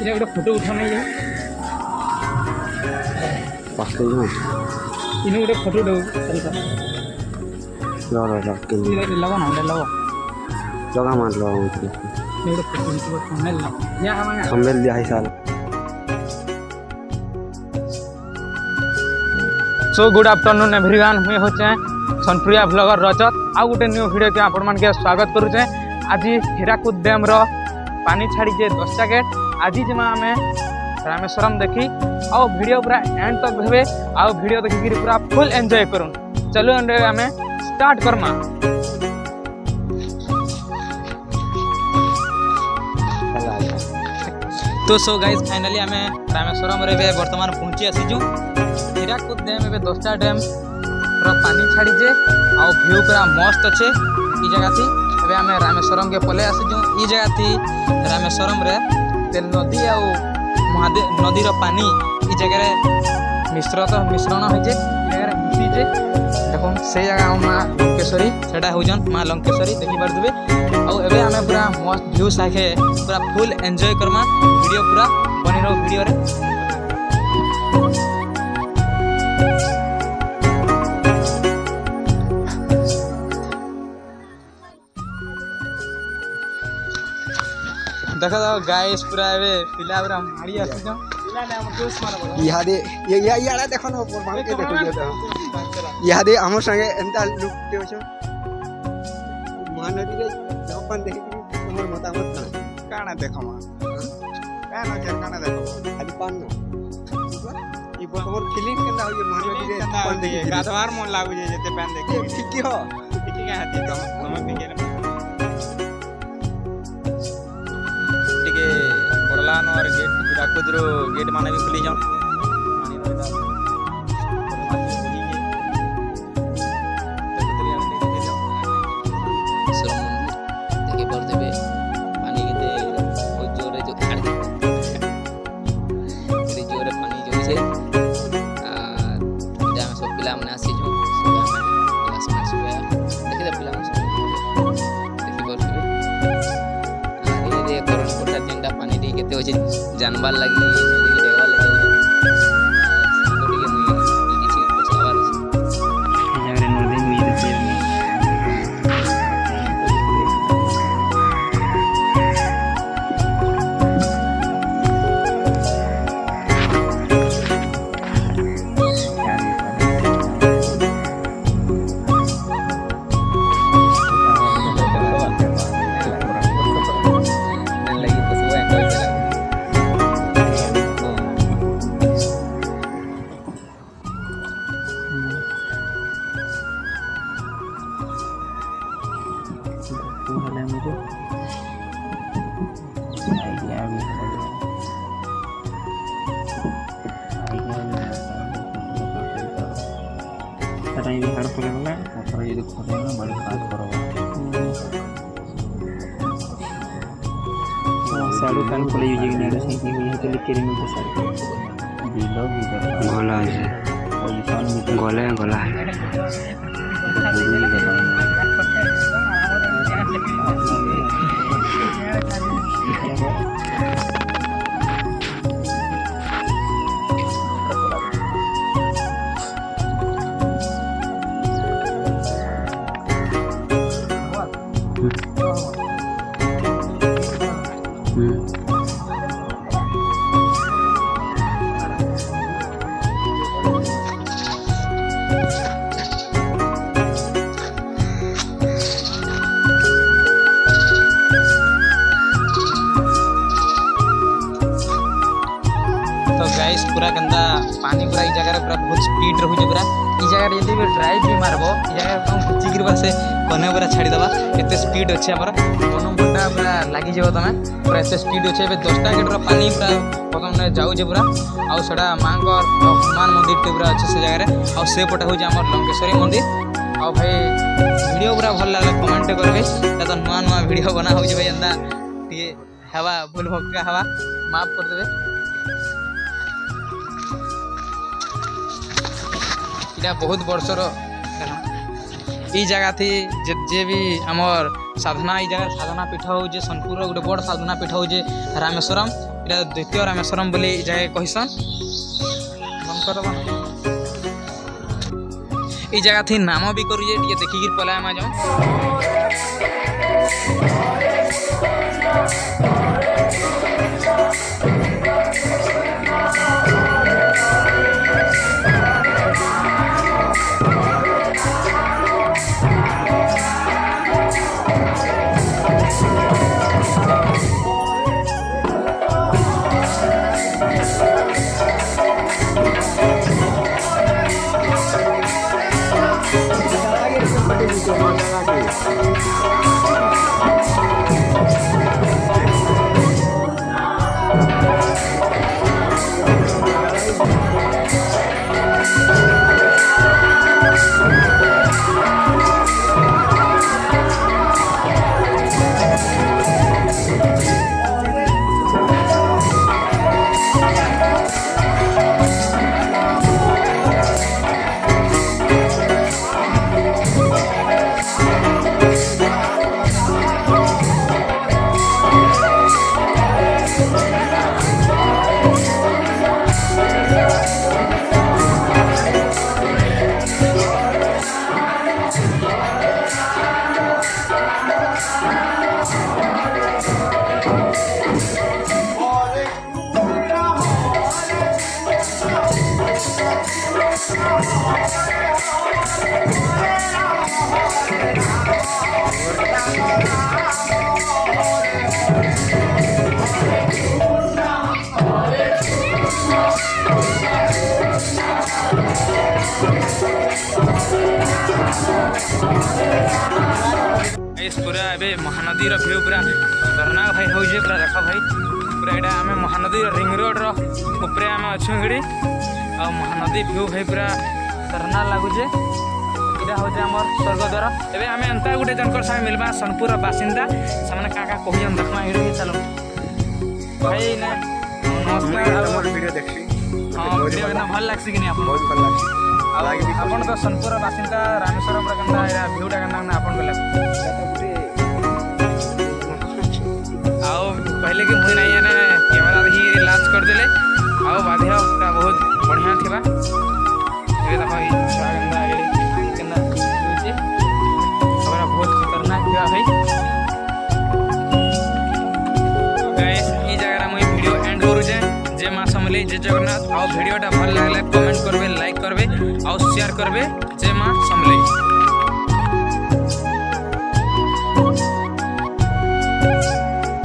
गोटे फोटो उठा नहीं जाए इन गोटे फोटो दो लगा ना लगा मान लो थंबनेल दिया है साल। सो गुड आफ्टरनून एवरीवन मुझे होचे सोनप्रिया ब्लॉगर रजत आउ गोटे न्यू वीडियो के आपण मान के स्वागत करूचे। आज हीराकुद डैम रो पानी छाड़ी जे 10टा गेट आज जमा आम रामेश्वरम देखी आउ वीडियो पूरा एंड तक भेबे आउ वीडियो देखि पूरा फुल एंजॉय करूँ। चलो आम स्टार्ट करमा। तो सो गाइज फाइनली आम रामेश्वरम रे वर्तमान पहुँची आसीचु। हीराकुद डैम ए 10टा डैम रो पानी छाड़ीजे आउ व्यू पूरा मस्त अच्छे ई जगह थी। एबे आम रामेश्वरम के पले आसीचु। ई जगह थी रामेश्वरम रे तेल नदी आउ महादेव नदी रो पानी ई जगह मिश्रण होइजे जगह मिशीजे देखो से जगह माँ लंकेश्वरी सेटा होजन माँ लंकेश्वरी देखि पारदुबे। आउ एबे आमे पूरा मस्त व्यू साखे पूरा फुल एंजॉय करमा। वीडियो पूरा बनी रहो वीडियो रे। देखा जाओ गाइस पूरा एबे पिला पूरा मारी आसी जो पिला ने हम जोश मार बोलो इहादे याडा देखो न ऊपर मार के देखो ये इहादे हमर संगे एंता लुक के छ महानदी रे जपन देखि हमर मतामत ना काना देखो मा काना चर काना देखो खाली पान न ई हमर फीलिंग केना होय महानदी रे पान देखि गाधवार मन लागु जे जते पान देखि ठीक हो ठीक के हाथी हम के बड़लान और गेट हीराकुद रो गेट माने भी खुली जाऊं पानी रहता देखे पर देबे पानी के बहुत जोरे जो खाड़ दे जोरे पानी जो से आ सब पिला मने आसी जो क्लास में सुबह देखे दे पिला देखि पर देबे आ ये करन कोटा तीनटा पानी दी केते होचे जानबार लगी देवा लगे गोटी के मुई किछि पछावार यारे नदी में ये टाइम हाड़ पड़े गला और ये खोले ना बड़ी बात करो साड़ू कान पड़े यूज की नेडो से की है तो लिख के रिमूव कर सकते बिलो भी गोला है पोजीशन में गोला गोला गाइस पूरा गंदा पानी पूरा ई जगह पूरा बहुत स्पीड रहू जे पूरा ई जगह यदि भी ड्राइव भी मारबो ई जगह हम चिगिर बसे कोने पूरा छाड़ी दबा एते स्पीड अछि हमर कोनो घंटा पूरा लागि जेबो तमे पूरा एते स्पीड अछि बे 10टा गेट रो पानी पूरा प्रथम ने जाउ जे पूरा आ सेडा मांगर हनुमान मंदिर ते पूरा अछि से जगह रे आ से पटा हो जे हमर लंकेश्वरी मंदिर आ भाई वीडियो पूरा भल लागले कमेंट करबे त नवा नवा वीडियो बना हो जे भाई अंदा टी हवा बोल भक्का हवा माफ कर देबे। এটা ବହୁତ ବର୍ଷର এই ଜାଗା থି ଯେ ବି ଆମର ସାଧନା এই ଜାଗାରେ ସାଧନା ପୀଠ ହଉଛେ ସୋନପୁରର ଗୋଟେ ବଡ଼ ସାଧନା ପୀଠ ହଉଛେ ରାମେଶ୍ୱରମ୍। এটা ଦ୍ୱିତୀୟ ରାମେଶ୍ୱରମ୍ ବୋଲି এই ଜାଗାରେ କହିସନ୍। এই জায়গা থেকে নাম বি করুছে টিকে দেখিকি পলাই মা যাও। पूरा ए महानदी भ्यू पूरा खतरनाक भाई हो पूरा देख भाई पूरा यहाँ आम महानदी रिंग रोड रे आम अच्छे हिड़ी आ महानदी भ्यू भाई पूरा खतरनाक लगुचे। यहाँ हूँ आम स्वर्गद्वार। एवं आम एंता गोटे जनकर साथ मिलवा सोनपुर बासिंदा से क्या कहन देखा हिड़ी चलो भाई ना वीडियो देखी हाँ वीडियो भल लगसी कि नहीं बहुत भल लगसी। आपन तो सोनपुर बासिंदा रामेश्वरम भ्यूटा के आपन को लगे आओ पहले कि मुझे नहीं आने कैमरा ही लॉन्च कर देले आओ बाध्य पूरा बहुत बढ़िया थिबा ये देखो ई छागंदा एड़ी केना होचे हमरा बहुत खतरनाक थिबा भाई। गाइस ई जगह मुई वीडियो एंड करू जे मां समले जे जगन्नाथ आओ वीडियोटा भल लागले कमेंट करबे लाइक करबे और शेयर करबे। जय मां समले।